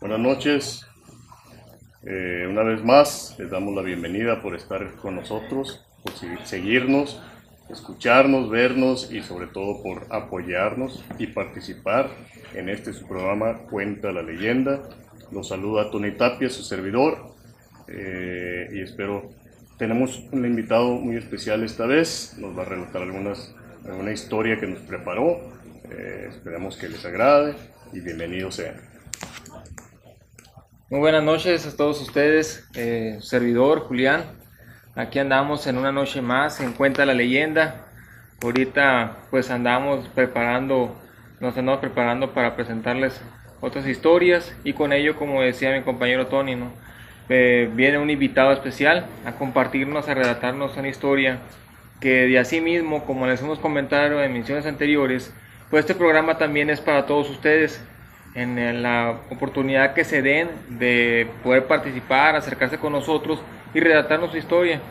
Buenas noches. Una vez más, les damos la bienvenida por estar con nosotros, por seguirnos, escucharnos, vernos y sobre todo por apoyarnos y participar en su programa Cuenta la Leyenda. Los saluda Tony Tapia, su servidor, y tenemos un invitado muy especial esta vez. Nos va a relatar alguna historia que nos preparó. Esperamos que les agrade y bienvenidos sean. Muy buenas noches a todos ustedes, servidor Julián. Aquí andamos en una noche más en Cuenta la Leyenda. Ahorita pues nos andamos preparando para presentarles otras historias, y con ello, como decía mi compañero Tony, ¿no? Viene un invitado especial a compartirnos, a relatarnos una historia que, de así mismo, como les hemos comentado en emisiones anteriores, pues este programa también es para todos ustedes, en la oportunidad que se den de poder participar, acercarse con nosotros y relatarnos su historia.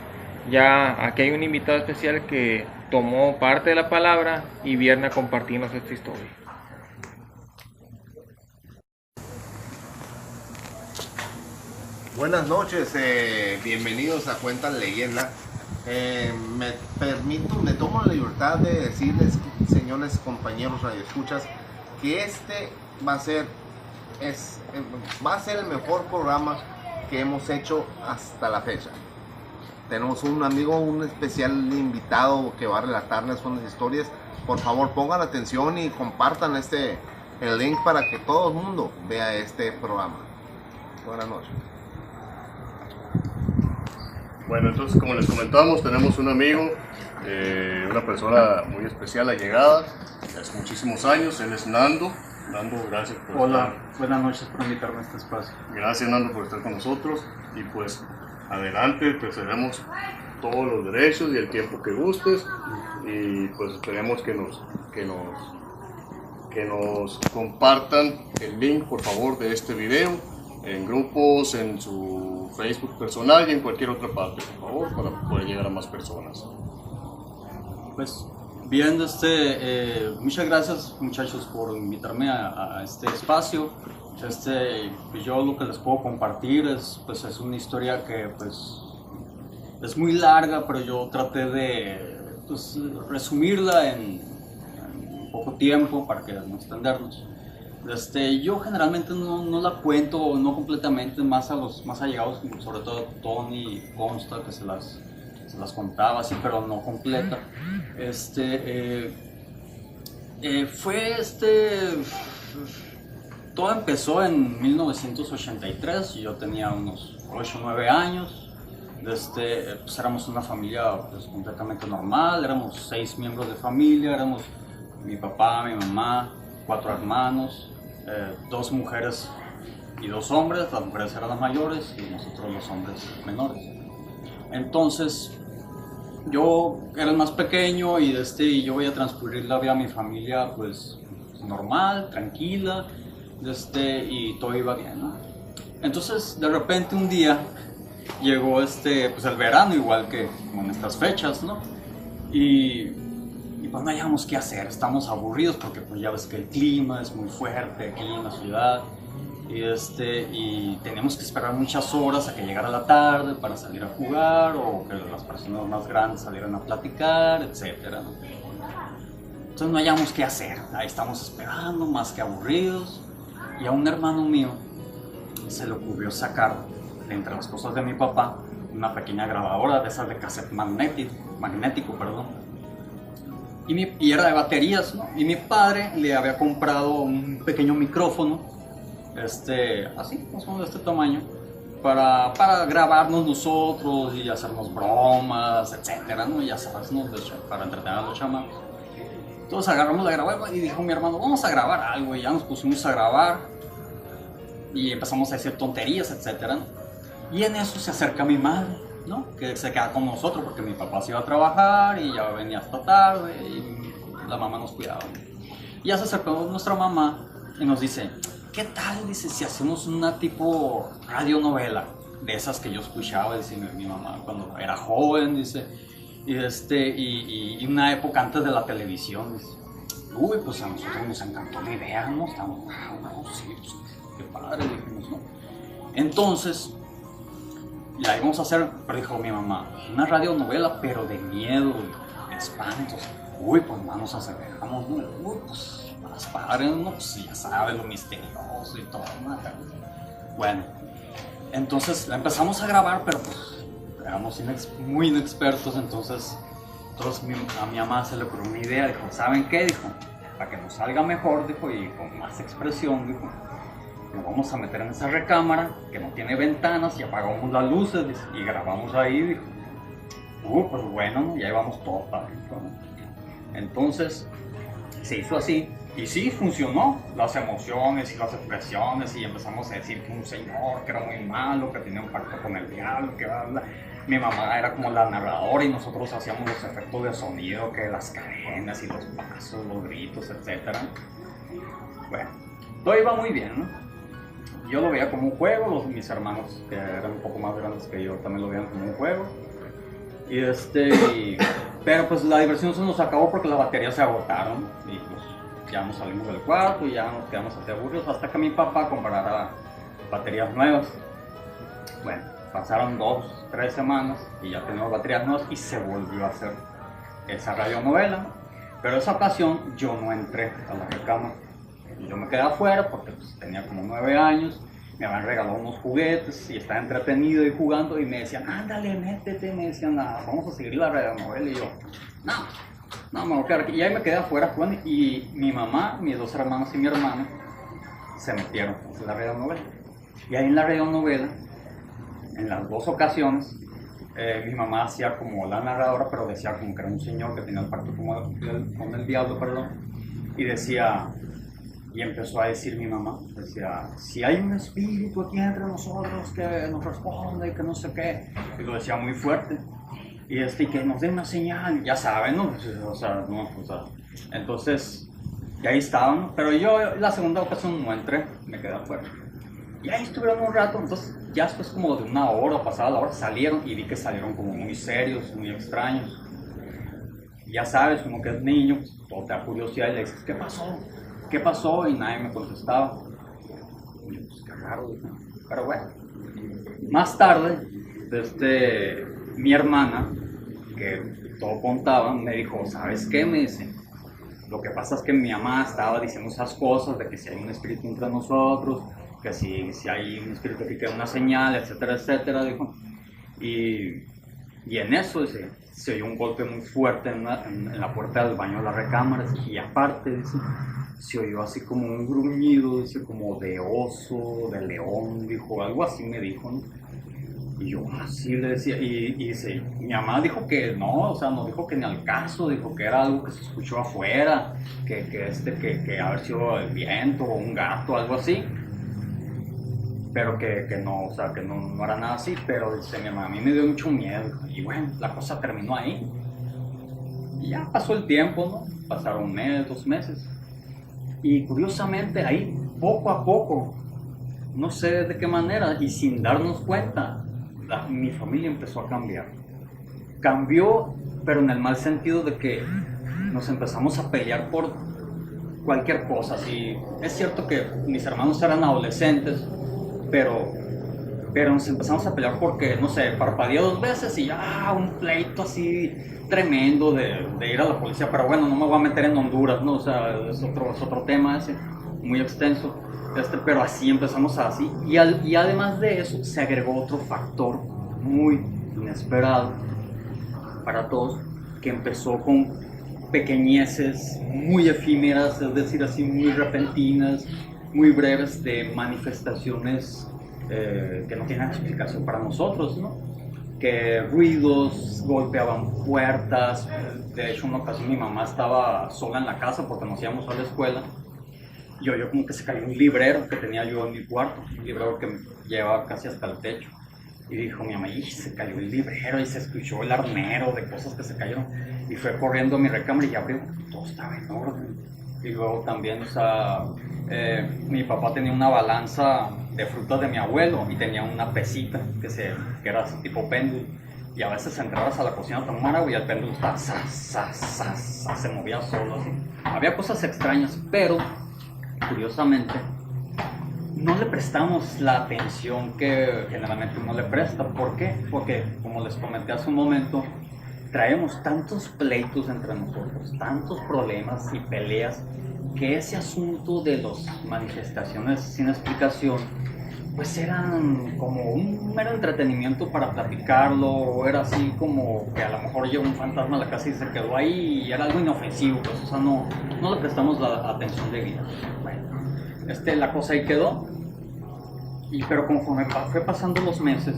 Ya aquí hay un invitado especial que tomó parte de la palabra y viene a compartirnos esta historia. Buenas noches, bienvenidos a Cuenta la Leyenda. Me tomo la libertad de decirles, señores compañeros radioescuchas, que este va a ser el mejor programa que hemos hecho hasta la fecha. Tenemos un especial invitado que va a relatarles unas historias. Por favor, pongan atención y compartan el link para que todo el mundo vea este programa. Buenas noches. Bueno, entonces, como les comentábamos, tenemos un amigo, una persona muy especial, allegada, de hace muchísimos años. Él es Nando. Nando, gracias por Hola, buenas noches por invitarme a este espacio. Gracias, Nando, por estar con nosotros. Y pues, adelante, te cedemos todos los derechos y el tiempo que gustes. Y pues esperemos que nos compartan el link, por favor, de este video en grupos, en su Facebook personal y en cualquier otra parte, por favor, para poder llegar a más personas. Pues bien, muchas gracias, muchachos, por invitarme a este espacio. Yo lo que les puedo compartir es una historia que es muy larga, pero yo traté de resumirla en poco tiempo para que no extendernos. Yo generalmente no la cuento, no completamente, más a los más allegados, sobre todo Tony, consta que se las contaba así, pero no completa. Todo empezó en 1983, yo tenía unos 8 o 9 años. Pues éramos una familia completamente normal, éramos 6 miembros de familia, éramos mi papá, mi mamá, 4 hermanos, 2 mujeres y 2 hombres. Las mujeres eran las mayores y nosotros los hombres menores. Entonces yo era el más pequeño y yo voy a transcurrir la vida de mi familia pues normal, tranquila, y todo iba bien, ¿no? Entonces de repente un día llegó pues el verano, igual que en estas fechas, ¿no? Y pues no hayamos qué hacer, estamos aburridos porque pues ya ves que el clima es muy fuerte aquí en la ciudad y tenemos que esperar muchas horas a que llegara la tarde para salir a jugar, o que las personas más grandes salieran a platicar, etcétera, ¿no? Entonces no hayamos qué hacer, ahí estamos esperando, más que aburridos, y a un hermano mío se le ocurrió sacar de entre las cosas de mi papá una pequeña grabadora de esas de cassette magnético, y era de baterías, ¿no? Y mi padre le había comprado un pequeño micrófono, así, más o menos de este tamaño, para grabarnos nosotros y hacernos bromas, etcétera, ¿no? Ya sabes, ¿no? Para entretener a los chamacos. Entonces agarramos la grabadora y dijo mi hermano, vamos a grabar algo, y ya nos pusimos a grabar y empezamos a decir tonterías, etcétera, ¿no? Y en eso se acerca mi madre, ¿no? Que se queda con nosotros porque mi papá se iba a trabajar y ya venía hasta tarde y la mamá nos cuidaba. Y ya se acercó nuestra mamá y nos dice, ¿qué tal? Dice, si hacemos una tipo radionovela de esas que yo escuchaba, dice mi mamá cuando era joven, dice, y una época antes de la televisión, dice. Uy, pues a nosotros nos encantó la idea, ¿no? Estamos, sí, qué padre, dijimos, ¿no? Entonces, la íbamos a hacer, pero dijo mi mamá, una radionovela, pero de miedo, de espantos. Uy, pues más nos acercamos, ¿no? Uy, pues más padre, ¿no? Pues ya sabes, lo misterioso y todo, ¿no? Bueno, entonces la empezamos a grabar, pero pues éramos muy inexpertos, entonces a mi mamá se le ocurrió una idea, dijo, ¿saben qué? Dijo, para que nos salga mejor, dijo, y con más expresión, dijo, nos vamos a meter en esa recámara que no tiene ventanas y apagamos las luces y grabamos ahí, dijo. Pues bueno, ya íbamos todo para adentro, ¿no? Entonces se hizo así y sí funcionó, las emociones y las expresiones, y empezamos a decir que un señor que era muy malo, que tenía un pacto con el diablo, que bla, bla. Mi mamá era como la narradora y nosotros hacíamos los efectos de sonido, que las cadenas y los pasos, los gritos, etc. Bueno, todo iba muy bien, ¿no? Yo lo veía como un juego, mis hermanos que eran un poco más grandes que yo también lo veían como un juego. Pero pues la diversión se nos acabó porque las baterías se agotaron y pues ya nos salimos del cuarto y ya nos quedamos así aburridos hasta que mi papá comprara baterías nuevas. Bueno, pasaron 2, 3 semanas y ya teníamos baterías nuevas y se volvió a hacer esa radionovela. Pero esa ocasión yo no entré a la recámara. Yo me quedé afuera porque pues, tenía como 9 años, me habían regalado unos juguetes y estaba entretenido y jugando y me decían, ándale, métete, me decían, vamos a seguir la radionovela, y yo, no, me voy a quedar aquí. Y ahí me quedé afuera jugando y mi mamá, mis 2 hermanos y mi hermana se metieron en la radionovela. Y ahí en la radionovela, en las 2 ocasiones, mi mamá hacía como la narradora, pero decía como que era un señor que tenía el pacto con el diablo, perdón, y decía... Y empezó a decir mi mamá, decía, si hay un espíritu aquí entre nosotros que nos responde y que no sé qué. Y lo decía muy fuerte. Y que nos dé una señal, ya saben, ¿no? Entonces, y ahí estaban. Pero yo la segunda ocasión no entré, me quedé afuera. Y ahí estuvieron un rato, entonces ya después como de una hora, pasada la hora, salieron y vi que salieron como muy serios, muy extraños. Y ya sabes, como que es niño, pues, todo te da curiosidad y le dices, ¿qué pasó? ¿Qué pasó? Y nadie me contestaba. Y yo, pues qué raro, ¿no? Pero bueno. Más tarde, mi hermana, que todo contaba, me dijo, ¿sabes qué? Me dice, lo que pasa es que mi mamá estaba diciendo esas cosas de que si hay un espíritu entre nosotros, que si hay un espíritu que queda una señal, etcétera, etcétera, dijo. Y en eso se oyó un golpe muy fuerte en la puerta del baño de las recámaras y aparte, dice, se oyó así como un gruñido, dice, como de oso, de león, dijo, algo así me dijo, ¿no? Y yo así le decía, y dice, mi mamá dijo que no, o sea, no dijo que ni al caso, dijo que era algo que se escuchó afuera, que haber sido el viento o un gato, algo así. Pero que no, o sea, que no era nada así, pero dice mi mamá, a mí me dio mucho miedo. Y bueno, la cosa terminó ahí. Y ya pasó el tiempo, ¿no? Pasaron 1 mes, 2 meses. Y curiosamente ahí, poco a poco, no sé de qué manera, y sin darnos cuenta, mi familia empezó a cambiar. Cambió, pero en el mal sentido de que nos empezamos a pelear por cualquier cosa. Sí, es cierto que mis hermanos eran adolescentes, pero nos empezamos a pelear porque, no sé, parpadeé 2 veces y ya un pleito así tremendo de ir a la policía. Pero bueno, no me voy a meter en Honduras, ¿no? O sea, es otro tema ese, muy extenso. Pero así empezamos así. Y además de eso, se agregó otro factor muy inesperado para todos, que empezó con pequeñeces muy efímeras, es decir, así muy repentinas, muy breves, de manifestaciones que no tienen explicación para nosotros, ¿no? Que ruidos, golpeaban puertas. De hecho, una ocasión mi mamá estaba sola en la casa porque nos íbamos a la escuela. Yo como que se cayó un librero que tenía yo en mi cuarto, un librero que me llevaba casi hasta el techo. Y dijo mi mamá, y se cayó el librero y se escuchó el armero de cosas que se cayeron. Y fue corriendo a mi recámara y abrió, todo estaba en orden. Y luego también, o sea, mi papá tenía una balanza de frutas de mi abuelo y tenía una pesita que era así tipo péndulo. Y a veces entrabas a la cocina a tomar agua y el péndulo estaba se movía solo así. Había cosas extrañas, pero curiosamente no le prestamos la atención que generalmente uno le presta. ¿Por qué? Porque, como les comenté hace un momento, traemos tantos pleitos entre nosotros, tantos problemas y peleas, que ese asunto de las manifestaciones sin explicación, pues eran como un mero entretenimiento para platicarlo, o era así como que a lo mejor llegó un fantasma a la casa y se quedó ahí y era algo inofensivo, pues, o sea, no le prestamos la atención debida. Bueno, la cosa ahí quedó, pero conforme fue pasando los meses,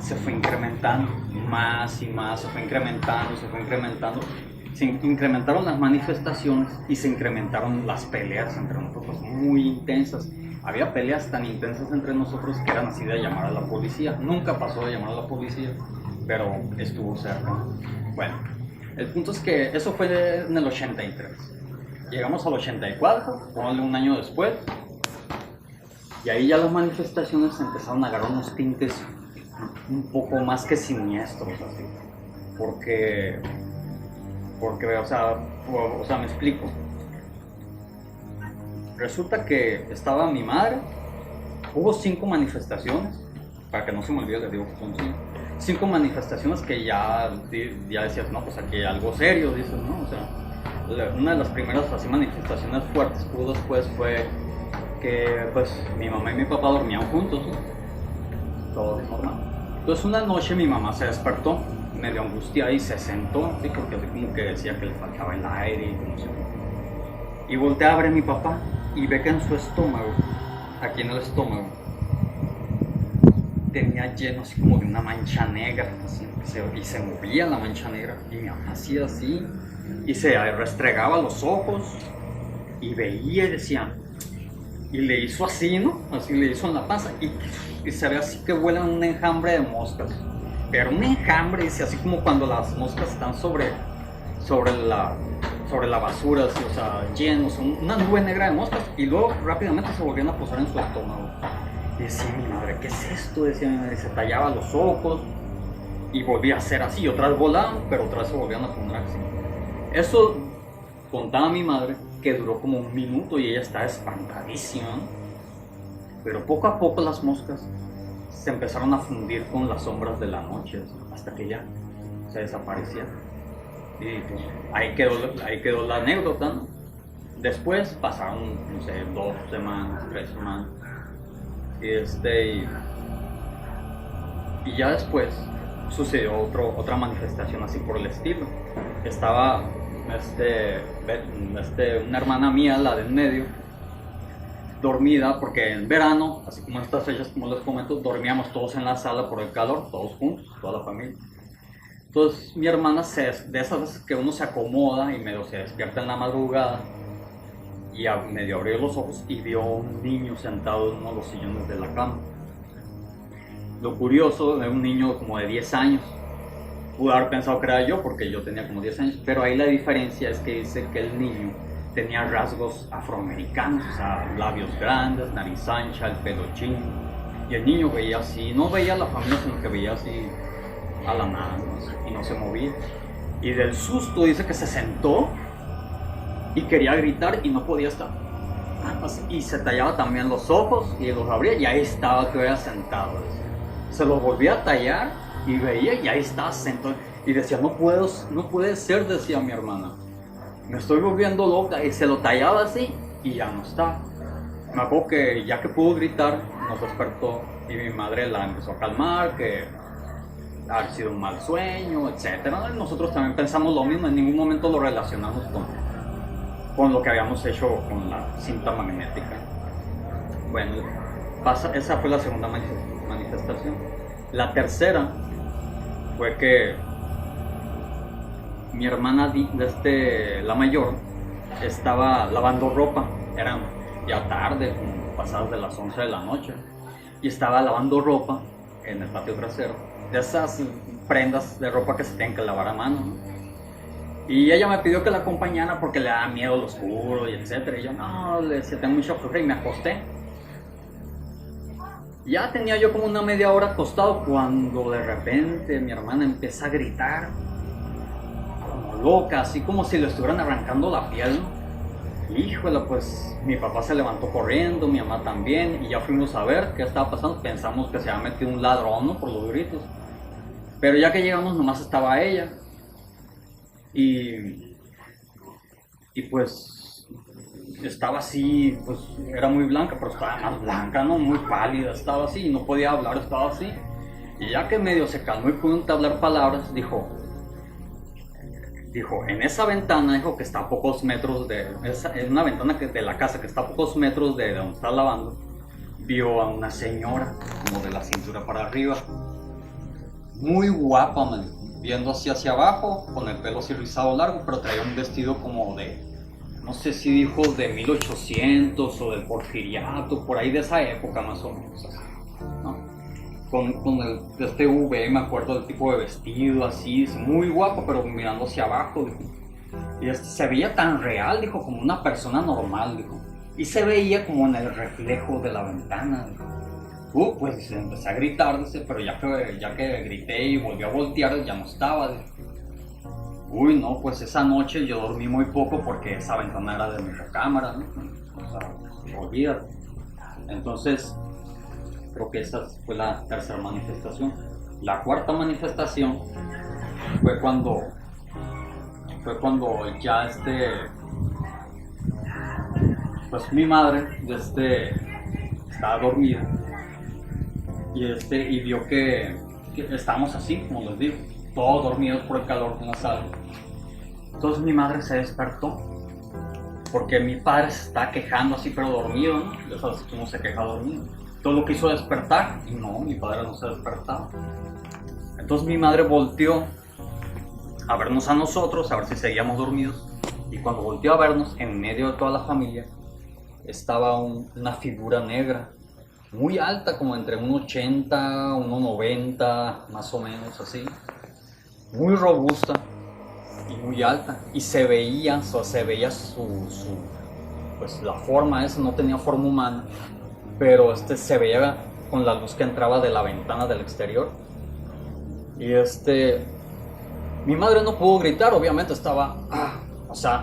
se fue incrementando más y más, se fue incrementando. Se incrementaron las manifestaciones y se incrementaron las peleas entre nosotros, muy intensas. Había peleas tan intensas entre nosotros que eran así de llamar a la policía. Nunca pasó de llamar a la policía, pero estuvo cerca. Bueno, el punto es que eso fue en el 83. Llegamos al 84, ponle un año después, y ahí ya las manifestaciones empezaron a agarrar unos tintes un poco más que siniestros, así. Porque o sea, me explico. Resulta que estaba mi madre, hubo 5 manifestaciones, para que no se me olvide, les digo que son 5 manifestaciones que ya decías, no, pues aquí hay algo serio, dices, ¿no? O sea, una de las primeras así manifestaciones fuertes que hubo después fue que, pues, mi mamá y mi papá dormían juntos, ¿no? Todo normal. Entonces una noche mi mamá se despertó, medio angustiada, y se sentó, ¿sí? Porque así como que decía que le faltaba el aire y como y voltea a ver a mi papá y ve que en su estómago, aquí en el estómago, tenía lleno así como de una mancha negra, así, y se movía la mancha negra, y mi mamá hacía así, y se restregaba los ojos, y veía y decía, y le hizo así, ¿no? Así le hizo en la panza, y se ve así que vuelan un enjambre de moscas. Pero un enjambre, dice, así como cuando las moscas están sobre la basura, así, o sea, llenos, una nube negra de moscas, y luego rápidamente se volvían a posar en su estómago. Y decía mi madre, ¿qué es esto? Decía mi madre, se tallaba los ojos, y volvía a hacer así, otras volaban, pero otras se volvían a poner así. Eso contaba mi madre, que duró como un minuto, y ella estaba espantadísima, ¿no? Pero poco a poco las moscas se empezaron a fundir con las sombras de la noche, hasta que ya se desaparecían. Y pues ahí quedó la anécdota, ¿no? Después pasaron, no sé, 2 semanas, 3 semanas. Y ya después sucedió otra manifestación así por el estilo. Estaba una hermana mía, la del medio, dormida, porque en verano, así como en estas fechas, como les comento, dormíamos todos en la sala por el calor, todos juntos, toda la familia. Entonces mi hermana, de esas veces que uno se acomoda y medio se despierta en la madrugada, y medio abrió los ojos y vio a un niño sentado en uno de los sillones de la cama. Lo curioso, era un niño como de 10 años. Pude haber pensado que era yo, porque yo tenía como 10 años, pero ahí la diferencia es que dice que el niño tenía rasgos afroamericanos, o sea, labios grandes, nariz ancha, el pelo chino. Y el niño veía así, no veía a la familia, sino que veía así a la nada, ¿no? Y no se movía. Y del susto dice que se sentó y quería gritar y no podía estar. Y se tallaba también los ojos y los abría, y ahí estaba todavía sentado. Se los volvía a tallar y veía, y ahí estaba sentado. Y decía, no puede ser, decía mi hermana. Me estoy volviendo loca, y se lo tallaba así y ya no está. Me acuerdo que ya que pudo gritar, nos despertó y mi madre la empezó a calmar, que había sido un mal sueño, etc. Nosotros también pensamos lo mismo, en ningún momento lo relacionamos con lo que habíamos hecho con la cinta magnética. Bueno, esa fue la segunda manifestación. La tercera fue que mi hermana, la mayor, estaba lavando ropa. Era ya tarde, como pasadas de las 11 de la noche, y estaba lavando ropa en el patio trasero, de esas prendas de ropa que se tienen que lavar a mano, ¿no? Y ella me pidió que la acompañara porque le daba miedo lo oscuro y etc. Y yo, no, le decía, tengo mucha flojera, y me acosté. Ya tenía yo como una media hora acostado cuando de repente mi hermana empieza a gritar como loca, así como si le estuvieran arrancando la piel, ¿no? Híjole, pues mi papá se levantó corriendo, mi mamá también, y ya fuimos a ver qué estaba pasando. Pensamos que se había metido un ladrón, ¿no? Por los gritos. Pero ya que llegamos nomás estaba ella. Y pues estaba así, pues era muy blanca, pero estaba más blanca, ¿no? Muy pálida, estaba así, y no podía hablar, estaba así. Y ya que medio se calmó y pudo entablar palabras, dijo, en esa ventana, dijo que está a pocos metros en una ventana de la casa que está a pocos metros de donde está lavando, vio a una señora, como de la cintura para arriba, muy guapa, man, viendo así hacia abajo, con el pelo así rizado largo, pero traía un vestido como de, no sé si dijo de 1800 o del Porfiriato, por ahí de esa época más o menos, así, ¿no? Con este V, me acuerdo del tipo de vestido, así, muy guapo, pero mirando hacia abajo, dijo. Y se veía tan real, dijo, como una persona normal, dijo. Y se veía como en el reflejo de la ventana, dijo. Pues empecé a gritar, dice, pero ya que grité y volví a voltear, ya no estaba, dijo. Uy, no, pues esa noche yo dormí muy poco porque esa ventana era de mi recámara, ¿no? O sea, olvídate. Entonces, creo que esa fue la tercera manifestación. La cuarta manifestación fue cuando ya pues mi madre estaba dormida y vio que estábamos así, como les digo, todos dormidos por el calor en la sala. Entonces mi madre se despertó porque mi padre se estaba quejando así, pero dormido, ¿no? Ya sabes cómo se queja dormido. Todo lo quiso despertar y no, mi padre no se despertaba. Entonces mi madre volteó a vernos a nosotros, a ver si seguíamos dormidos. Y cuando volteó a vernos, en medio de toda la familia, estaba una figura negra, muy alta, como entre 1,80, 1,90, más o menos así. Muy robusta y muy alta. Y se veía pues la forma esa, no tenía forma humana. Pero se veía con la luz que entraba de la ventana del exterior. Y mi madre no pudo gritar, obviamente estaba,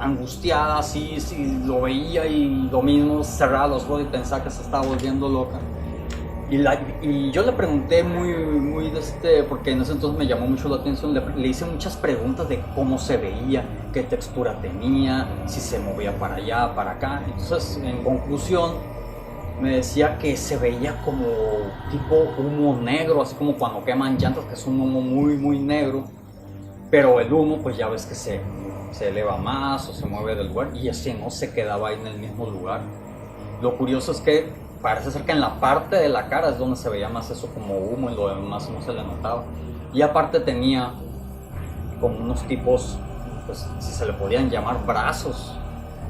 angustiada, así, lo veía y lo mismo, cerraba los ojos y pensaba que se estaba volviendo loca. Y yo le pregunté muy porque en ese entonces me llamó mucho la atención, le hice muchas preguntas de cómo se veía, qué textura tenía, si se movía para allá, para acá. Entonces, en conclusión, me decía que se veía como tipo humo negro, así como cuando queman llantas, que es un humo muy negro, pero el humo pues ya ves que se eleva más o se mueve del lugar, y ese no se quedaba ahí en el mismo lugar. Lo curioso es que parece ser que en la parte de la cara es donde se veía más eso como humo, y lo demás no se le notaba. Y aparte tenía como unos tipos, pues si se le podían llamar brazos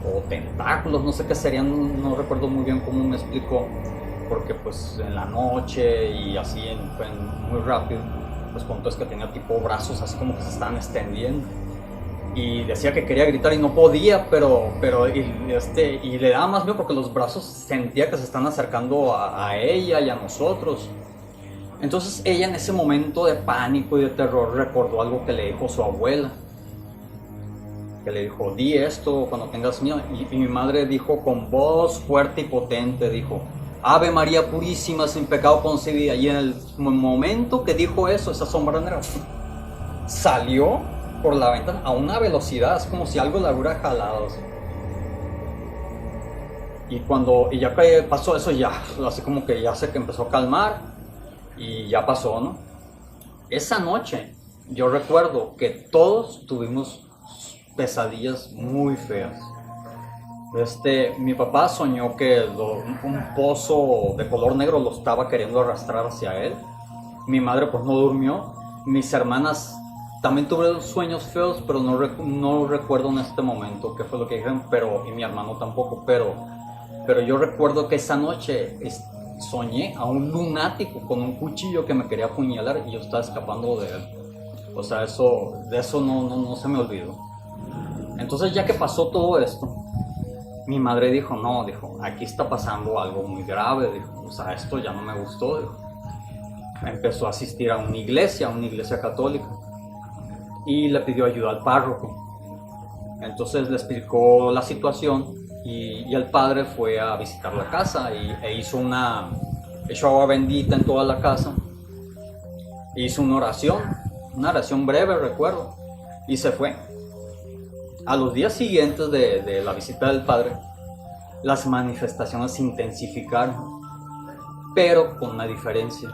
o tentáculos, no sé qué serían, no recuerdo muy bien cómo me explicó, porque pues en la noche y así fue muy rápido, pues contó es que tenía tipo brazos así como que se estaban extendiendo, y decía que quería gritar y no podía, pero y le daba más miedo porque los brazos sentía que se están acercando a ella y a nosotros. Entonces ella, en ese momento de pánico y de terror, recordó algo que le dijo su abuela, que le dijo: di esto cuando tengas miedo. Y mi madre dijo con voz fuerte y potente, dijo: Ave María Purísima, sin pecado concebida. Y en el momento que dijo eso, esa sombra negra salió por la ventana a una velocidad, es como si algo la hubiera jalado así. Y ya que pasó eso, ya así como que ya se que empezó a calmar y ya pasó, ¿no? Esa noche yo recuerdo que todos tuvimos pesadillas muy feas. Mi papá soñó que un pozo de color negro lo estaba queriendo arrastrar hacia él. Mi madre pues no durmió. Mis hermanas también tuvieron sueños feos, pero no recuerdo en este momento qué fue lo que dijeron, y mi hermano tampoco, pero yo recuerdo que esa noche soñé a un lunático con un cuchillo que me quería apuñalar y yo estaba escapando de él. O sea, de eso no se me olvidó. Entonces, ya que pasó todo esto, mi madre dijo: no, dijo, aquí está pasando algo muy grave, dijo, o sea, esto ya no me gustó, dijo. Empezó a asistir a una iglesia católica, y le pidió ayuda al párroco. Entonces le explicó la situación y el padre fue a visitar la casa e hizo echó agua bendita en toda la casa, hizo una oración breve, recuerdo, y se fue. A los días siguientes de la visita del padre, las manifestaciones se intensificaron, pero con una diferencia.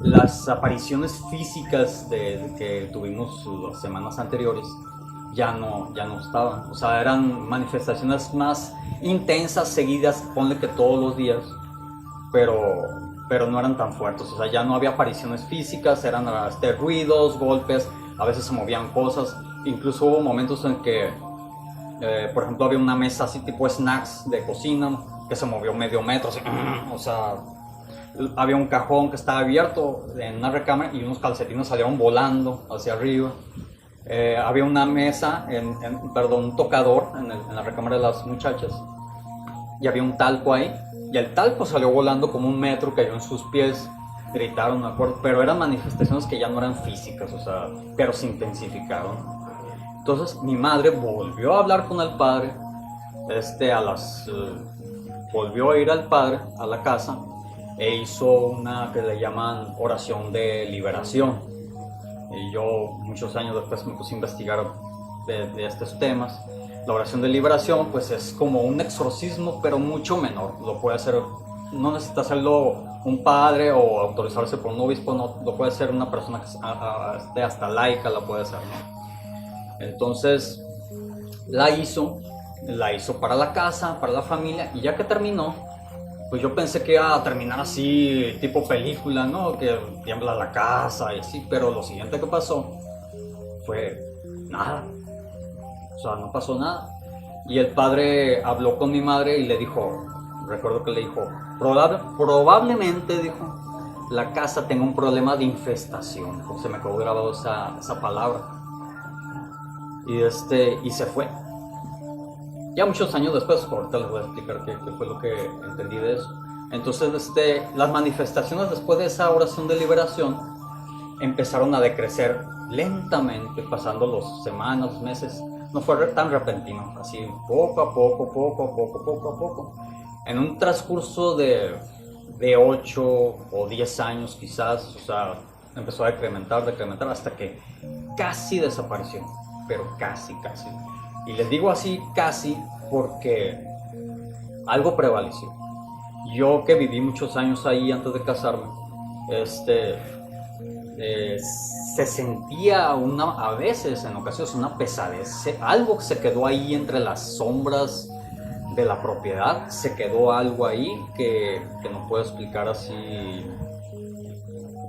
Las apariciones físicas que tuvimos las semanas anteriores ya no estaban. O sea, eran manifestaciones más intensas, seguidas, ponle que todos los días, pero no eran tan fuertes. O sea, ya no había apariciones físicas, eran ruidos, golpes, a veces se movían cosas. Incluso hubo momentos en que, por ejemplo, había una mesa así tipo snacks de cocina que se movió medio metro, así, o sea, había un cajón que estaba abierto en una recámara y unos calcetines salieron volando hacia arriba. Había una mesa, un tocador en la recámara de las muchachas, y había un talco ahí, y el talco salió volando como 1 metro, cayó en sus pies, gritaron, me acuerdo, pero eran manifestaciones que ya no eran físicas, o sea, pero se intensificaron. Entonces mi madre volvió a hablar con el padre, volvió a ir al padre a la casa e hizo una que le llaman oración de liberación. Y yo muchos años después me puse a investigar de estos temas. La oración de liberación pues es como un exorcismo, pero mucho menor. Lo puede hacer, no necesita hacerlo un padre o autorizarse por un obispo, no, lo puede hacer una persona que hasta laica la puede hacer, ¿no? Entonces la hizo para la casa, para la familia, y ya que terminó, pues yo pensé que iba a terminar así, tipo película, ¿no? Que tiembla la casa y así, pero lo siguiente que pasó fue nada. O sea, no pasó nada. Y el padre habló con mi madre y le dijo, recuerdo que le dijo, probablemente, dijo, la casa tenga un problema de infestación. Se me quedó grabado esa palabra. Y se fue. Ya muchos años después, ahorita les voy a explicar qué fue lo que entendí de eso. Entonces, las manifestaciones después de esa oración de liberación empezaron a decrecer lentamente, pasando las semanas, meses. No fue tan repentino, así poco a poco. En un transcurso de 8 o 10 años quizás, o sea, empezó a decrementar hasta que casi desapareció, pero casi. Y les digo así casi porque algo prevaleció. Yo que viví muchos años ahí antes de casarme, se sentía a veces, en ocasiones, una pesadez. Algo se quedó ahí entre las sombras de la propiedad, se quedó algo ahí que no puedo explicar así.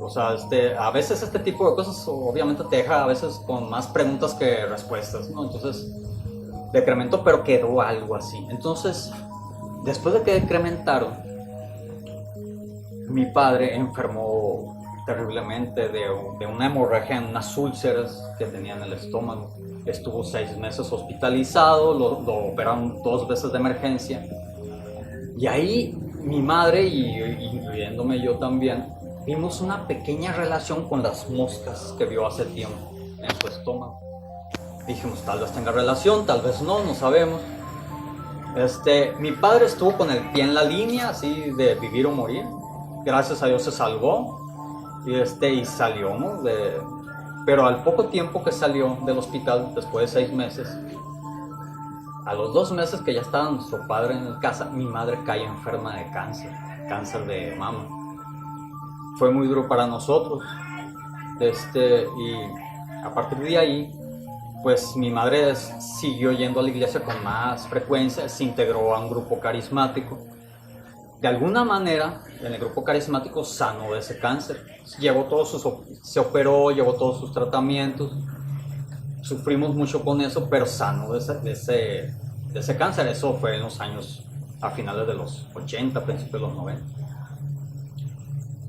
O sea, a veces este tipo de cosas obviamente te deja a veces con más preguntas que respuestas, ¿no? Entonces, decrementó, pero quedó algo así. Entonces, después de que decrementaron, mi padre enfermó terriblemente de una hemorragia en unas úlceras que tenía en el estómago. Estuvo 6 meses hospitalizado, lo operaron 2 veces de emergencia. Y ahí mi madre, incluyéndome yo también, vimos una pequeña relación con las moscas que vio hace tiempo en su estómago. Dijimos, tal vez tenga relación, tal vez no sabemos. Mi padre estuvo con el pie en la línea, así de vivir o morir. Gracias a Dios se salvó y salió, ¿no? Pero al poco tiempo que salió del hospital, después de 6 meses, a los 2 meses que ya estaba nuestro padre en casa, mi madre cae enferma de cáncer de mama. Fue muy duro para nosotros. Y a partir de ahí, pues mi madre siguió yendo a la iglesia con más frecuencia, se integró a un grupo carismático. De alguna manera, en el grupo carismático sanó de ese cáncer. Se operó, llevó todos sus tratamientos. Sufrimos mucho con eso, pero sanó de ese cáncer. Eso fue en los años, a finales de los 80, principios de los 90.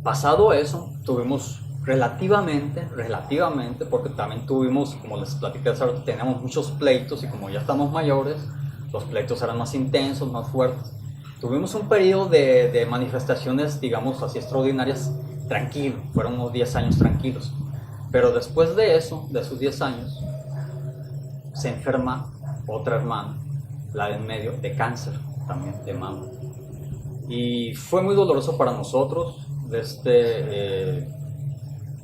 Pasado eso, tuvimos relativamente, porque también tuvimos, como les platicé hace rato, teníamos muchos pleitos, y como ya estamos mayores, los pleitos eran más intensos, más fuertes. Tuvimos un periodo de manifestaciones, digamos así, extraordinarias, tranquilo, fueron unos 10 años tranquilos. Pero después de eso, de esos 10 años, se enferma otra hermana la de en medio, de cáncer también, de mama. Y fue muy doloroso para nosotros,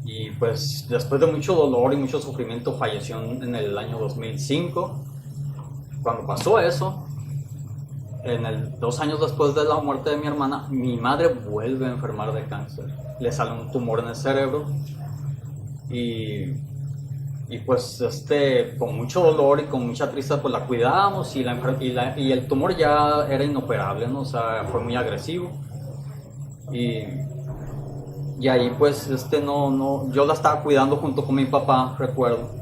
y pues después de mucho dolor y mucho sufrimiento falleció en el año 2005. Cuando pasó eso, 2 años después de la muerte de mi hermana, mi madre vuelve a enfermar de cáncer. Le sale un tumor en el cerebro y pues con mucho dolor y con mucha tristeza pues la cuidamos y el tumor ya era inoperable, ¿no? O sea, fue muy agresivo. Y ahí pues yo la estaba cuidando junto con mi papá, recuerdo.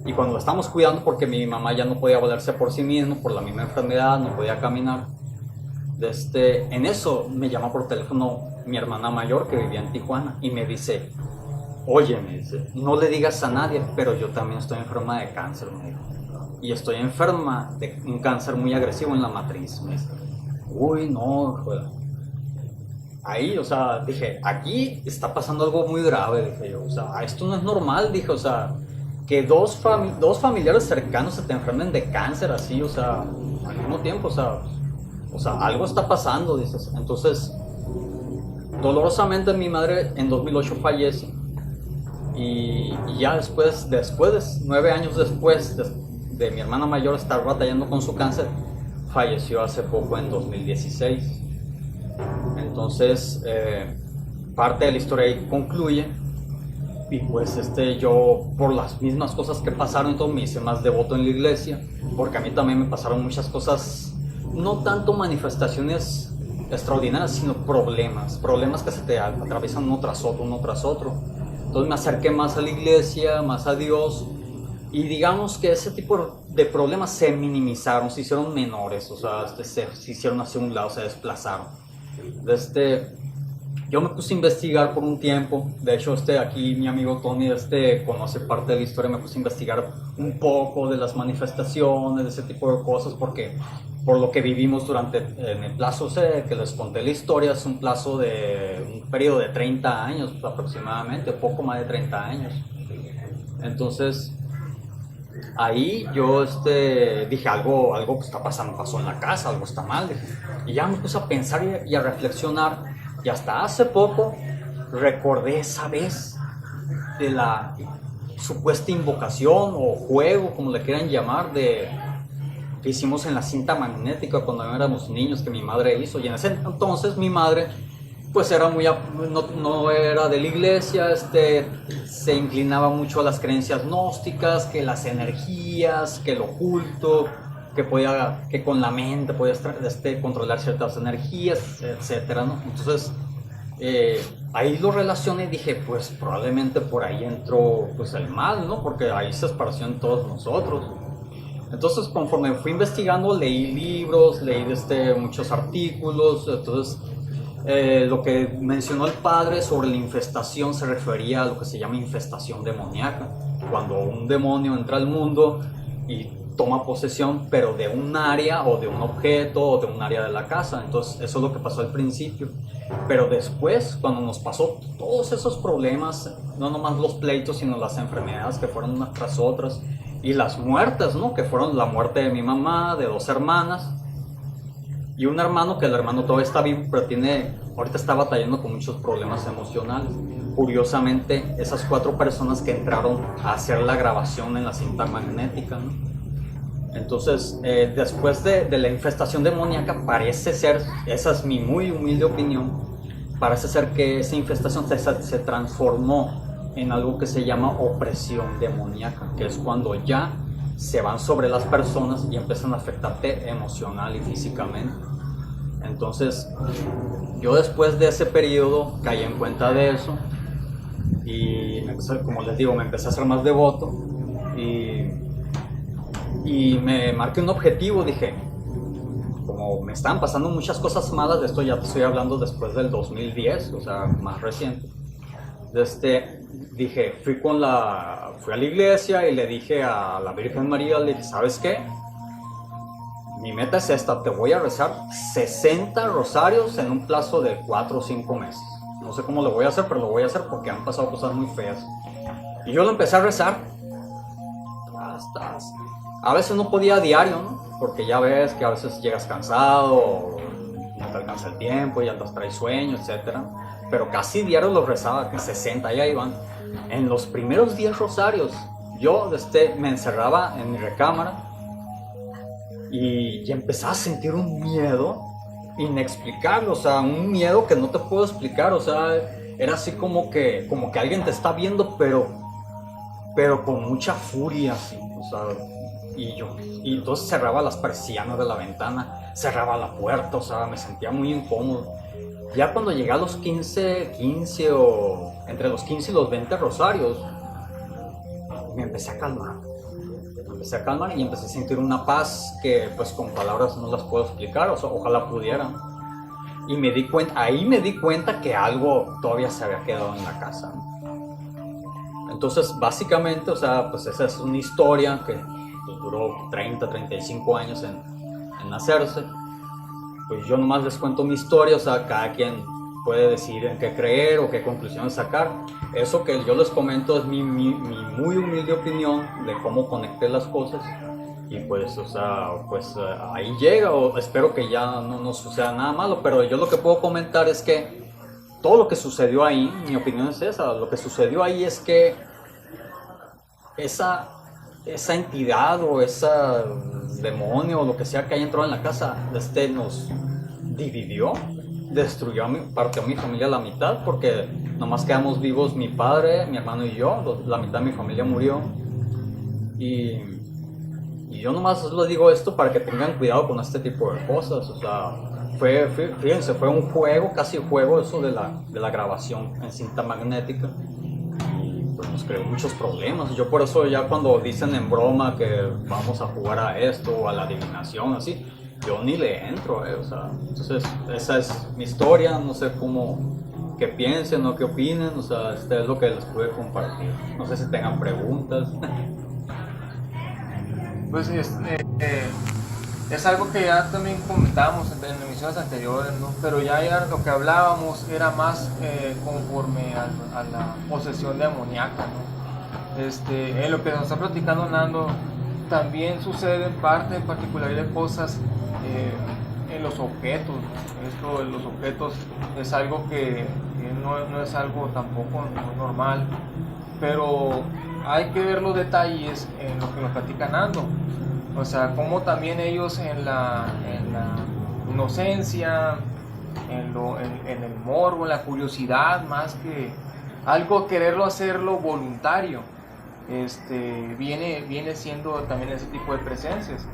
Y cuando la estábamos cuidando, porque mi mamá ya no podía valerse por sí misma, por la misma enfermedad, no podía caminar, en eso me llama por teléfono mi hermana mayor que vivía en Tijuana y me dice, oye, me dice, no le digas a nadie, pero yo también estoy enferma de cáncer, me dijo. Y estoy enferma de un cáncer muy agresivo en la matriz, me dice. Uy, no, joder. Ahí, o sea, dije, aquí está pasando algo muy grave, dije yo, o sea, esto no es normal, dije, o sea, que dos familiares cercanos se te enfermen de cáncer así, o sea, al mismo tiempo, o sea, algo está pasando, dices. Entonces, dolorosamente mi madre en 2008 fallece y ya después 9 años después de mi hermana mayor estar batallando con su cáncer, falleció hace poco en 2016. Entonces, parte de la historia ahí concluye y pues yo por las mismas cosas que pasaron entonces me hice más devoto en la iglesia, porque a mí también me pasaron muchas cosas, no tanto manifestaciones extraordinarias, sino problemas que se te atraviesan uno tras otro. Entonces me acerqué más a la iglesia, más a Dios, y digamos que ese tipo de problemas se minimizaron, se hicieron menores, o sea, se hicieron hacia un lado, se desplazaron. Yo me puse a investigar por un tiempo. De hecho, aquí mi amigo Tony conoce parte de la historia. Me puse a investigar un poco de las manifestaciones, de ese tipo de cosas, porque por lo que vivimos en el plazo que les conté la historia, es un plazo de un periodo de 30 años aproximadamente, poco más de 30 años. Entonces, ahí yo dije, algo está pasando, pasó en la casa, algo está mal, dije. Y ya me puse a pensar y a reflexionar. Y hasta hace poco recordé esa vez de la supuesta invocación o juego, como le quieran llamar, que hicimos en la cinta magnética cuando éramos niños, que mi madre hizo. Y en ese entonces mi madre pues era no era de la iglesia, se inclinaba mucho a las creencias gnósticas, que las energías, que lo oculto, que con la mente podía controlar ciertas energías, etcétera, ¿no? Entonces, ahí lo relacioné y dije, pues probablemente por ahí entró pues el mal, ¿no? Porque ahí se esparció en todos nosotros. Entonces, conforme fui investigando, leí libros, leí muchos artículos. Entonces, lo que mencionó el padre sobre la infestación se refería a lo que se llama infestación demoníaca, cuando un demonio entra al mundo y toma posesión, pero de un área o de un objeto o de un área de la casa. Entonces eso es lo que pasó al principio, pero después, cuando nos pasó todos esos problemas, no nomás los pleitos, sino las enfermedades que fueron unas tras otras, y las muertes, ¿no? Que fueron la muerte de mi mamá, de 2 hermanas y un hermano, que el hermano todavía está vivo, pero ahorita está batallando con muchos problemas emocionales. Curiosamente, esas 4 personas que entraron a hacer la grabación en la cinta magnética, ¿no? Entonces, después de la infestación demoníaca, parece ser, esa es mi muy humilde opinión, parece ser que esa infestación se transformó en algo que se llama opresión demoníaca, que es cuando ya se van sobre las personas y empiezan a afectarte emocional y físicamente. Entonces, yo después de ese periodo caí en cuenta de eso y, como les digo, me empecé a ser más devoto y me marqué un objetivo. Dije, como me estaban pasando muchas cosas malas, de esto ya te estoy hablando después del 2010, o sea, más reciente. Dije, fui a la iglesia y le dije a la Virgen María, le dije, ¿sabes qué? Mi meta es esta, te voy a rezar 60 rosarios en un plazo de 4 o 5 meses. No sé cómo lo voy a hacer, pero lo voy a hacer porque han pasado cosas muy feas. Y yo lo empecé a rezar. A veces no podía a diario, ¿no? porque ya ves que a veces llegas cansado, o no te alcanza el tiempo, ya traes sueño, etc. Pero casi diario los rezaba, que 60 ya iban. En los primeros 10 rosarios, yo me encerraba en mi recámara y empezaba a sentir un miedo inexplicable, o sea, un miedo que no te puedo explicar, o sea, era así como que alguien te está viendo, pero con mucha furia, así, o sea, y entonces cerraba las persianas de la ventana, cerraba la puerta, o sea, me sentía muy incómodo. Ya cuando llegué a los 15 o entre los 15 y los 20 rosarios, me empecé a calmar. Y empecé a sentir una paz que pues con palabras no las puedo explicar, o sea, ojalá pudiera. Y ahí me di cuenta que algo todavía se había quedado en la casa. Entonces, básicamente, o sea, pues esa es una historia que pues, duró 35 años en hacerse. Pues yo nomás les cuento mi historia, o sea, cada quien puede decidir en qué creer o qué conclusiones sacar. Eso que yo les comento es mi muy humilde opinión de cómo conecté las cosas. Y pues, o sea, pues ahí llega, o espero que ya no suceda nada malo, pero yo lo que puedo comentar es que todo lo que sucedió ahí, mi opinión es esa, lo que sucedió ahí es que esa entidad o ese demonio o lo que sea que haya entrado en la casa, nos dividió, destruyó partió a mi familia a la mitad, porque nomás quedamos vivos mi padre, mi hermano y yo, la mitad de mi familia murió. Y yo nomás les digo esto para que tengan cuidado con este tipo de cosas, o sea, fíjense, fue un juego, casi juego eso de la grabación en cinta magnética. Pues nos creó muchos problemas. Yo por eso ya cuando dicen en broma que vamos a jugar a esto o a la adivinación, así, yo ni le entro, o sea, entonces esa es mi historia, no sé qué piensen o qué opinen, o sea, es lo que les pude compartir. No sé si tengan preguntas. Pues es algo que ya también comentábamos en emisiones anteriores, ¿no? Pero ya lo que hablábamos era más conforme a la posesión demoníaca, ¿no? En lo que nos está platicando Nando, también sucede en particularidad de cosas en los objetos, ¿no? Esto de los objetos es algo que no es algo tampoco normal, pero hay que ver los detalles en lo que nos platica Nando. O sea, como también ellos en la inocencia, en el morbo, en la curiosidad, más que algo quererlo hacerlo voluntario, viene siendo también ese tipo de presencias.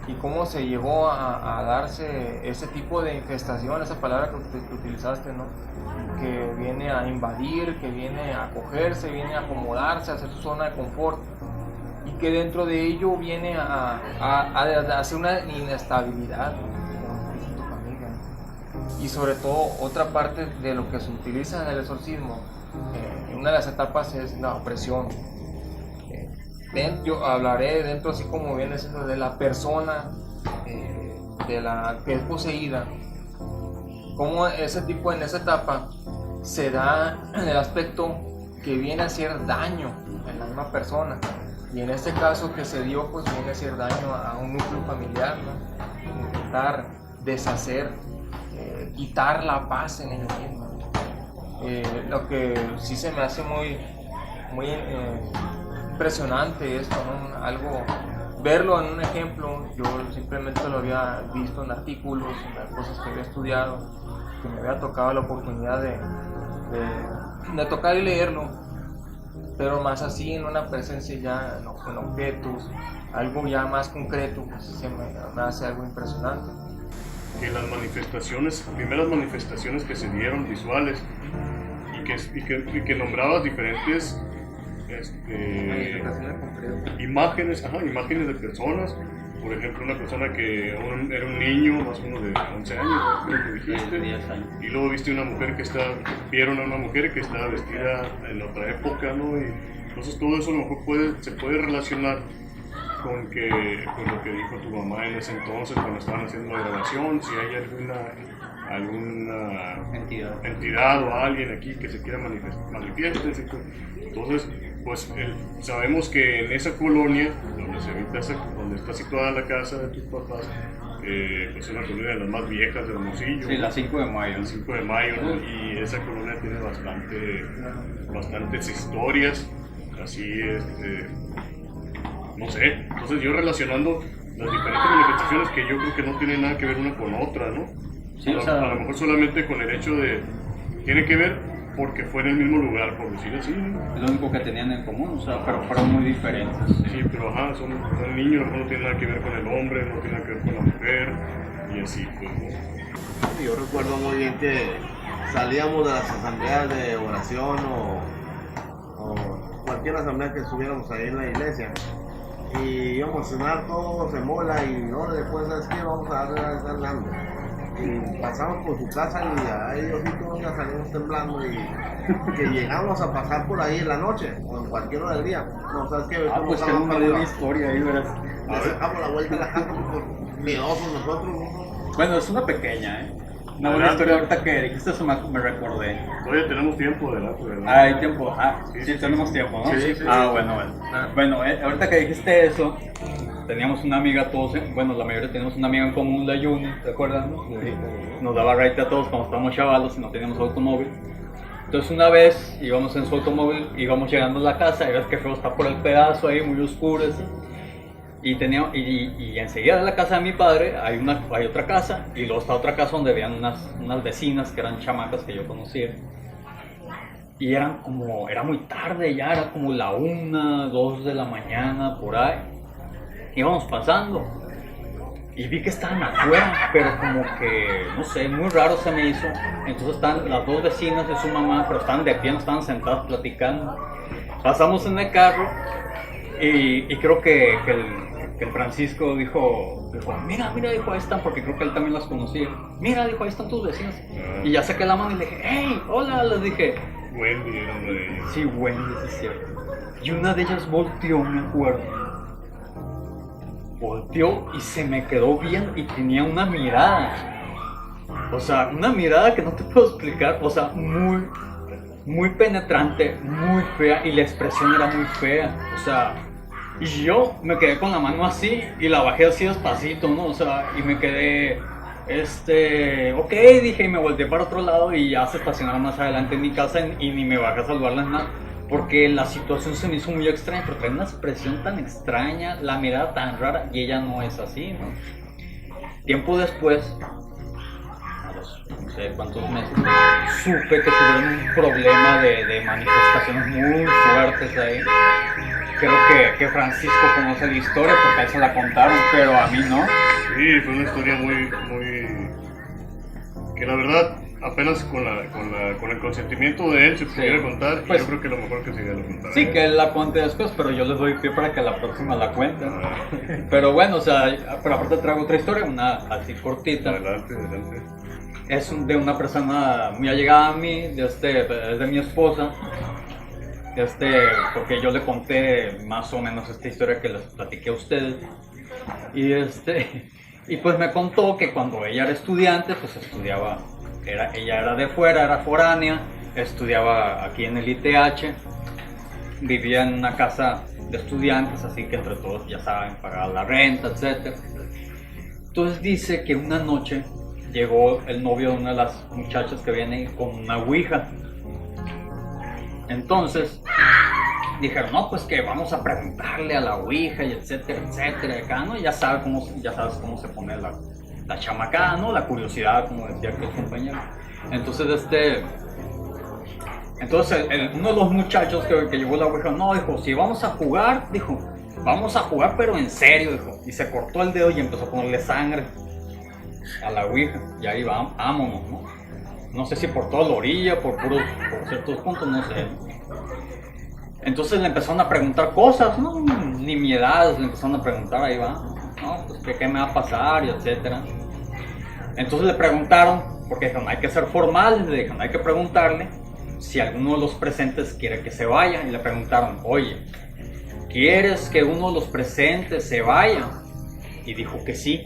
Y cómo se llegó a darse ese tipo de infestación, esa palabra que utilizaste, ¿no? Que viene a invadir, que viene a acogerse, viene a acomodarse, a hacer su zona de confort. Y que dentro de ello viene a hacer una inestabilidad con tu familia. Y sobre todo, otra parte de lo que se utiliza en el exorcismo, una de las etapas es la opresión. Yo hablaré dentro, así como viene siendo, de la persona de la que es poseída, cómo ese tipo en esa etapa se da en el aspecto que viene a hacer daño en la misma persona. Y en este caso que se dio, pues viene a hacer daño a un núcleo familiar, ¿no? Intentar deshacer, quitar la paz en ellos mismos. Lo que sí se me hace muy impresionante esto, ¿no? Algo, verlo en un ejemplo, yo simplemente lo había visto en artículos, en cosas que había estudiado, que me había tocado la oportunidad de tocar y leerlo, pero más así en una presencia ya en objetos, algo ya más concreto, pues se me hace algo impresionante. Que las primeras manifestaciones que se dieron visuales y que nombrabas diferentes imágenes de personas. Por ejemplo, una persona que era un niño, más o menos de 11 años, creo que dijiste, 10 años. Y luego viste una mujer vieron a una mujer que estaba vestida en otra época, ¿no? Y entonces todo eso a lo mejor se puede relacionar con lo que dijo tu mamá en ese entonces cuando estaban haciendo la grabación, si hay alguna entidad o alguien aquí que se quiera manifiestarse. Entonces, pues sabemos que en esa colonia, donde está situada la casa de tus papás, pues es una colonia de las más viejas de Hermosillo. Sí, la 5 de mayo. El 5 de mayo, ¿no? Y esa colonia tiene bastantes historias, así, no sé. Entonces yo relacionando las diferentes manifestaciones que yo creo que no tienen nada que ver una con otra, ¿no? Sí, o sea, a lo mejor solamente con el hecho de, tiene que ver porque fue en el mismo lugar, por decir así, ¿no? es lo único que tenían en común, o sea, pero fueron muy diferentes. Sí, pero ajá, son niños, no tienen nada que ver con el hombre, no tienen nada que ver con la mujer, y así, pues, ¿no? Yo recuerdo muy bien que salíamos de las asambleas de oración o cualquier asamblea que estuviéramos ahí en la iglesia y íbamos a cenar todos en bola y no, después, ¿sabes qué? Vamos a darle a estar dando. Y pasamos por su casa y ahí Diosito ya salimos temblando y que llegamos a pasar por ahí en la noche o en cualquier hora del día. No, ¿sabes qué? Pues tengo una buena historia ahí, verás. Le sacamos la vuelta a la casa por miedosos nosotros, ¿no? Bueno, es una pequeña, Una buena historia ahorita que dijiste eso me recordé. Todavía tenemos tiempo ¿verdad? Hay tiempo, sí, tenemos tiempo, ¿no? Sí. Bueno. Bueno, ahorita que dijiste eso, teníamos una amiga todos, bueno, la mayoría teníamos una amiga en común, la Yuni, ¿te acuerdas? Nos daba raite a todos cuando estábamos chavalos y no teníamos automóvil. Entonces una vez íbamos en su automóvil, íbamos llegando a la casa y ves que feo está por el pedazo ahí, muy oscuro así. Y enseguida de la casa de mi padre hay otra casa y luego está otra casa donde habían unas vecinas que eran chamacas que yo conocía. Y era muy tarde ya, era como la 1, 2 de la mañana, por ahí. Íbamos pasando y vi que estaban afuera, pero como que, no sé, muy raro se me hizo. Entonces están las dos vecinas de su mamá, pero estaban de pie, no estaban sentadas platicando. Pasamos en el carro y creo que el Francisco dijo, mira, dijo, ahí están, porque creo que él también las conocía. Mira, dijo, ahí están tus vecinas. Y ya saqué la mano y le dije, hey, hola, les dije. Wendy era una de ellas. Sí, Wendy, es cierto. Y una de ellas volteó, me acuerdo. Volteó y se me quedó viendo y tenía una mirada. O sea, una mirada que no te puedo explicar. O sea, muy penetrante, muy fea, y la expresión era muy fea. O sea, y yo me quedé con la mano así y la bajé así despacito, ¿no? O sea, y me quedé, ok, dije, y me volteé para otro lado y ya se estacionaron más adelante en mi casa y ni me bajé a saludarlas nada. Porque la situación se me hizo muy extraña, pero trae una expresión tan extraña, la mirada tan rara, y ella no es así, ¿no? Tiempo después, a los no sé cuántos meses, supe que tuvieron un problema de manifestaciones muy fuertes ahí. Creo que Francisco conoce la historia porque a él se la contaron, pero a mí no. Sí, fue una historia muy que la verdad apenas con el consentimiento de él se pudiera contar, pues, y yo creo que lo mejor que sería lo contar. Sí, que él la cuente después, pero yo les doy pie para que la próxima la cuenten. Pero bueno, o sea, pero aparte traigo otra historia, una así cortita. Adelante. Es de una persona muy allegada a mí, es de mi esposa. Porque yo le conté más o menos esta historia que les platiqué a ustedes. Y pues me contó que cuando ella era estudiante, pues estudiaba, ella era de fuera, era foránea, estudiaba aquí en el ITH, vivía en una casa de estudiantes, así que entre todos ya saben, pagar la renta, etc. Entonces dice que una noche llegó el novio de una de las muchachas que viene con una ouija. Entonces dijeron, no, pues que vamos a preguntarle a la ouija y etcétera, acá, ¿no? Ya sabes cómo se pone la chamacada, ¿no? La curiosidad, como decía aquel compañero. Entonces, uno de los muchachos que llevó la ouija, no, dijo, si vamos a jugar, dijo, vamos a jugar pero en serio, dijo. Y se cortó el dedo y empezó a ponerle sangre a la ouija. Y ahí vámonos, ¿no? No sé si por toda la orilla, por ciertos puntos, no sé. Entonces le empezaron a preguntar cosas, ¿no? Nimiedades, le empezaron a preguntar, ahí va, ¿no? Pues qué me va a pasar y etcétera. Entonces le preguntaron, porque dijeron, hay que ser formales, le dijeron, hay que preguntarle si alguno de los presentes quiere que se vaya. Y le preguntaron, oye, ¿quieres que uno de los presentes se vaya? Y dijo que sí.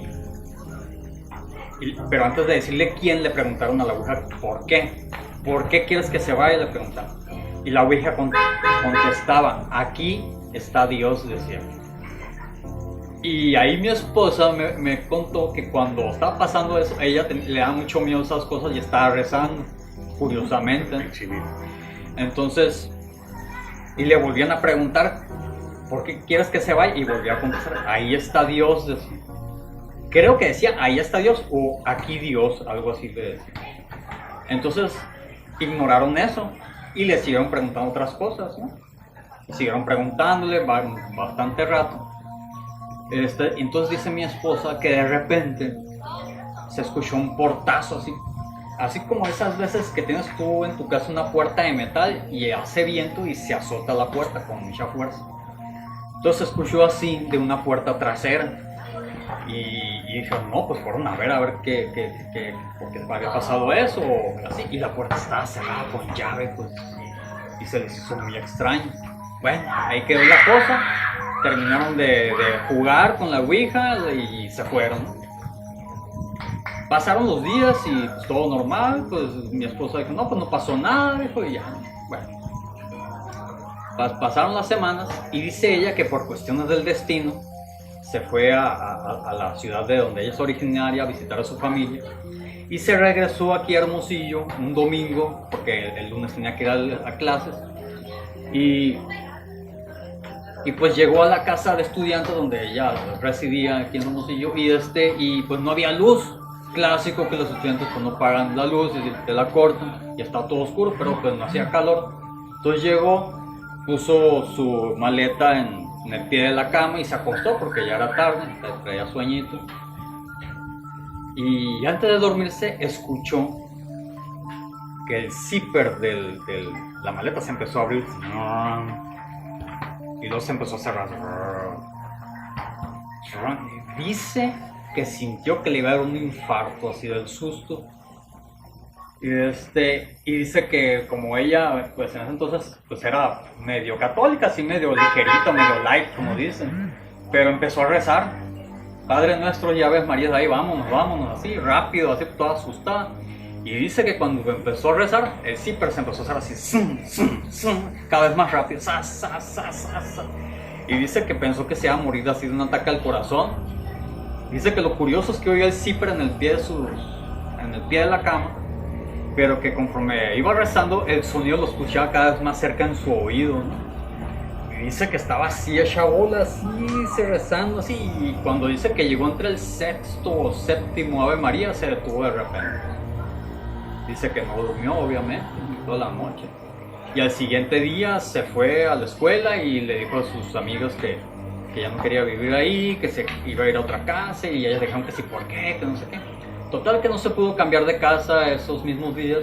Pero antes de decirle quién, le preguntaron a la ouija, ¿por qué? ¿Por qué quieres que se vaya? Le preguntaron. Y la Ouija contestaba, aquí está Dios, decía. Y ahí mi esposa me contó que cuando estaba pasando eso, ella le da mucho miedo a esas cosas y estaba rezando, curiosamente. Entonces, y le volvían a preguntar, ¿por qué quieres que se vaya? Y volvió a contestar, ahí está Dios, decía. Creo que decía, ahí está Dios, o aquí Dios, algo así le decía. Entonces, ignoraron eso y le siguieron preguntando otras cosas, ¿no? Siguieron preguntándole bastante rato. Entonces dice mi esposa que de repente se escuchó un portazo así como esas veces que tienes tú en tu casa una puerta de metal y hace viento y se azota la puerta con mucha fuerza. Entonces se escuchó así de una puerta trasera y dijeron, no, pues fueron a ver qué porque había pasado eso o así, y la puerta estaba cerrada con llave, pues, y se les hizo muy extraño. Bueno, ahí quedó la cosa. Terminaron de jugar con la Ouija y se fueron. Pasaron los días y pues, todo normal. Pues mi esposa dijo, no, pues no pasó nada, dijo, y ya. Bueno, pasaron las semanas y dice ella que por cuestiones del destino se fue a la ciudad de donde ella es originaria a visitar a su familia y se regresó aquí a Hermosillo un domingo porque el lunes tenía que ir a clases y pues llegó a la casa de estudiantes donde ella residía aquí en Hermosillo y pues no había luz. Clásico que los estudiantes pues no pagan la luz y te la cortan y está todo oscuro, pero pues no hacía calor. Entonces llegó, puso su maleta en el pie de la cama y se acostó porque ya era tarde, traía sueñito. Y antes de dormirse escuchó que el zipper de la maleta se empezó a abrir. Y luego se empezó a cerrar. Dice que sintió que le iba a dar un infarto así del susto. Y dice que como ella, pues en ese entonces, pues era medio católica, así medio ligerita, medio light, como dicen. Pero empezó a rezar. Padre nuestro, y Aves Marías, ahí vámonos, así, rápido, así, toda asustada. Y dice que cuando empezó a rezar, el zipper se empezó a hacer así, cada vez más rápido, y dice que pensó que se iba a morir así de un ataque al corazón. Dice que lo curioso es que oía el zipper en el pie de la cama, pero que conforme iba rezando, el sonido lo escuchaba cada vez más cerca en su oído, ¿no? Y dice que estaba así, hecha bola, así, rezando, así, y cuando dice que llegó entre el sexto o séptimo Ave María, se detuvo de repente. Dice que no durmió, obviamente, toda la noche. Y al siguiente día se fue a la escuela y le dijo a sus amigos que ya no quería vivir ahí, que se iba a ir a otra casa, y ellas dijeron que sí, ¿por qué? Que no sé qué. Total que no se pudo cambiar de casa esos mismos días.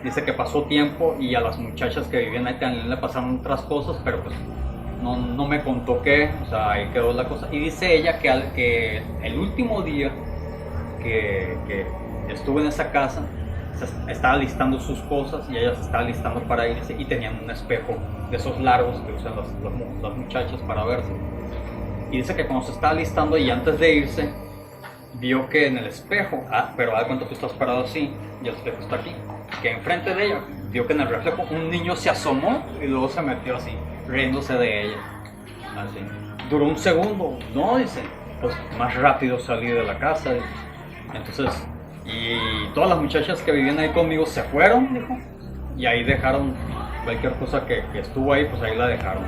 Dice que pasó tiempo y a las muchachas que vivían ahí también le pasaron otras cosas, pero pues no me contó qué, o sea, ahí quedó la cosa. Y dice ella que el último día que estuvo en esa casa, se estaba listando sus cosas y ella se estaba listando para irse y tenían un espejo de esos largos que usan las muchachas para verse. Y dice que cuando se estaba listando y antes de irse, vio que en el espejo, pero da cuenta tú estás parado así y el espejo está aquí, que enfrente de ella, vio que en el reflejo un niño se asomó y luego se metió así, riéndose de ella. Así. Duró un segundo, no, dice, pues más rápido salí de la casa. Entonces, y todas las muchachas que vivían ahí conmigo se fueron, dijo, y ahí dejaron cualquier cosa que estuvo ahí, pues ahí la dejaron.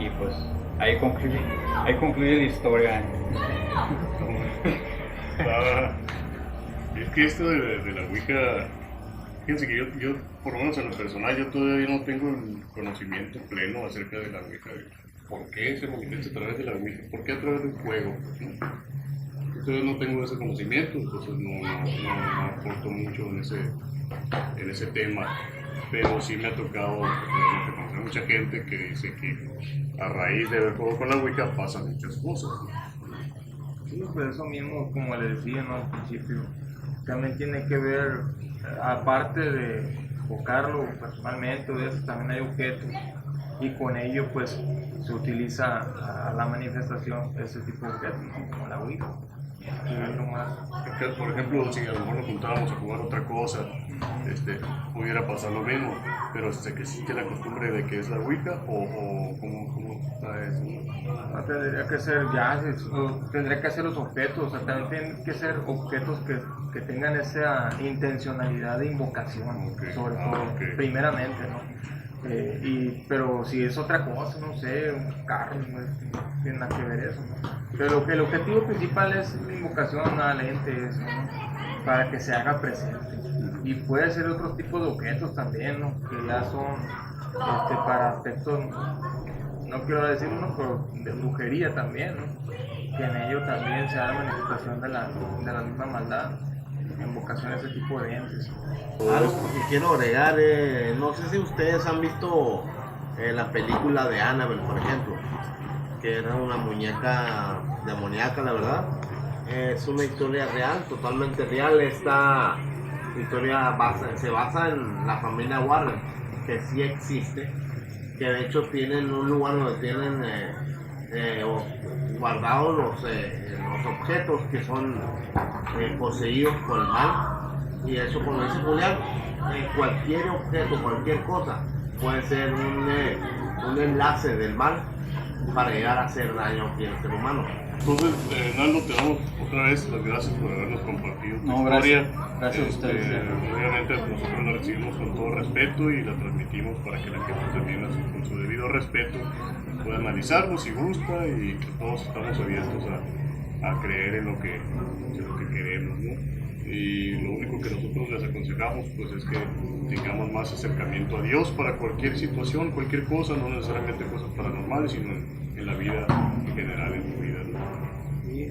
Y pues ahí concluye la historia. Es que esto de la Ouija, fíjense que yo, por lo menos en lo personal, yo todavía no tengo el conocimiento pleno acerca de la Ouija. ¿Por qué se manifiesta a través de la Ouija? ¿Por qué a través del juego? Entonces no tengo ese conocimiento, entonces no aporto mucho en ese tema, pero sí me ha tocado conocer mucha gente que dice que a raíz de ver juego con la Ouija pasan muchas cosas. Sí, pues eso mismo, como le decía, ¿no? Al principio, también tiene que ver, aparte de tocarlo personalmente, de eso, también hay objetos, y con ello pues se utiliza a la manifestación ese tipo de objetos, como la Ouija. algo más. Que, por ejemplo, si a lo mejor nos juntábamos a jugar otra cosa, pudiera pasar lo mismo, pero sé que existe la costumbre de que es la Ouija o cómo está eso. No tendría que ser gases, o tendría que ser los objetos, o sea, también tienen que ser objetos que tengan esa intencionalidad de invocación, Okay. sobre todo, Okay. primeramente, ¿no? Pero si es otra cosa, no sé, un carro, no tiene nada que ver eso, ¿no? Pero el objetivo principal es la invocación al ente, eso, ¿no? Para que se haga presente. Y puede ser otros tipos de objetos también, ¿no? Que ya son para aspectos, no quiero decir uno, pero de brujería también, ¿no? Que en ello también se da la manifestación de la misma maldad, invocación a ese tipo de entes. Algo que quiero agregar, no sé si ustedes han visto la película de Annabelle, por ejemplo, que era una muñeca demoníaca, la verdad. Es una historia real, totalmente real. Esta historia se basa en la familia Warren, que sí existe, que de hecho tienen un lugar donde tienen guardados los objetos que son poseídos por el mal. Y eso, como dice Julián, cualquier objeto, cualquier cosa puede ser un enlace del mal para llegar a hacer daño aquí al ser humano. Entonces, Nando, te damos otra vez las gracias por habernos compartido tu No, historia. gracias a ustedes. Obviamente nosotros la recibimos con todo respeto y la transmitimos para que la gente también, con su debido respeto, pueda analizarlo si gusta, y que todos estamos abiertos a creer en lo que queremos, ¿no? Y lo único que nosotros les aconsejamos pues es que tengamos más acercamiento a Dios para cualquier situación, cualquier cosa, no necesariamente cosas paranormales, sino en la vida en general, en tu vida, ¿no? Y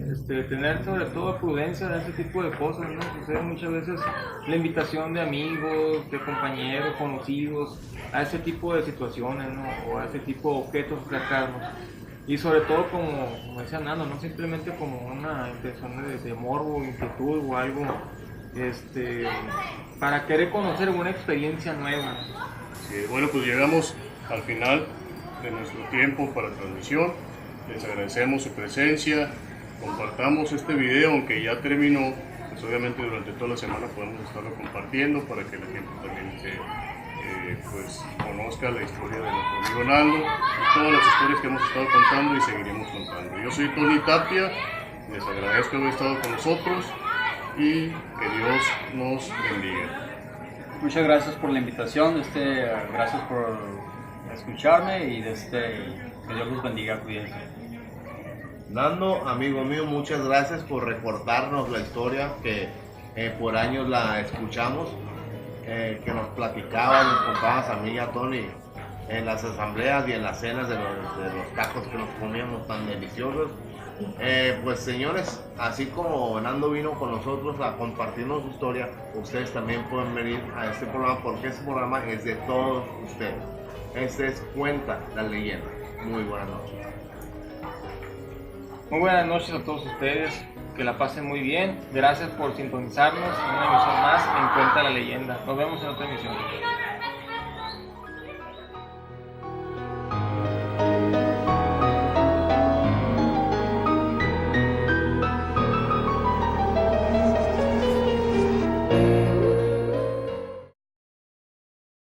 tener sobre todo prudencia de ese tipo de cosas, ¿no? Sucede muchas veces la invitación de amigos, de compañeros, conocidos, a ese tipo de situaciones, ¿no? O a ese tipo de objetos cercanos. Y sobre todo, como decía Nando, no simplemente como una intención de morbo, inquietud o algo, para querer conocer una experiencia nueva. Sí, bueno, pues llegamos al final de nuestro tiempo para transmisión. Les agradecemos su presencia. Compartamos este video, aunque ya terminó, pues obviamente durante toda la semana podemos estarlo compartiendo para que la gente también pues conozca la historia de nuestro amigo Nando y todas las historias que hemos estado contando y seguiremos contando. Yo soy Tony Tapia, les agradezco haber estado con nosotros y que Dios nos bendiga. Muchas gracias por la invitación, gracias por escucharme y que Dios los bendiga, cuídense. Nando, amigo mío, muchas gracias por recordarnos la historia que por años la escuchamos, que nos platicabas, nos contabas a mí y a Tony en las asambleas y en las cenas de los tacos que nos comíamos tan deliciosos. Pues señores, así como Nando vino con nosotros a compartirnos su historia, ustedes también pueden venir a este programa, porque este programa es de todos ustedes. Este es Cuenta la Leyenda. Muy buenas noches. Muy buenas noches a todos ustedes, que la pasen muy bien. Gracias por sintonizarnos en una emisión más en Cuenta la Leyenda. Nos vemos en otra emisión.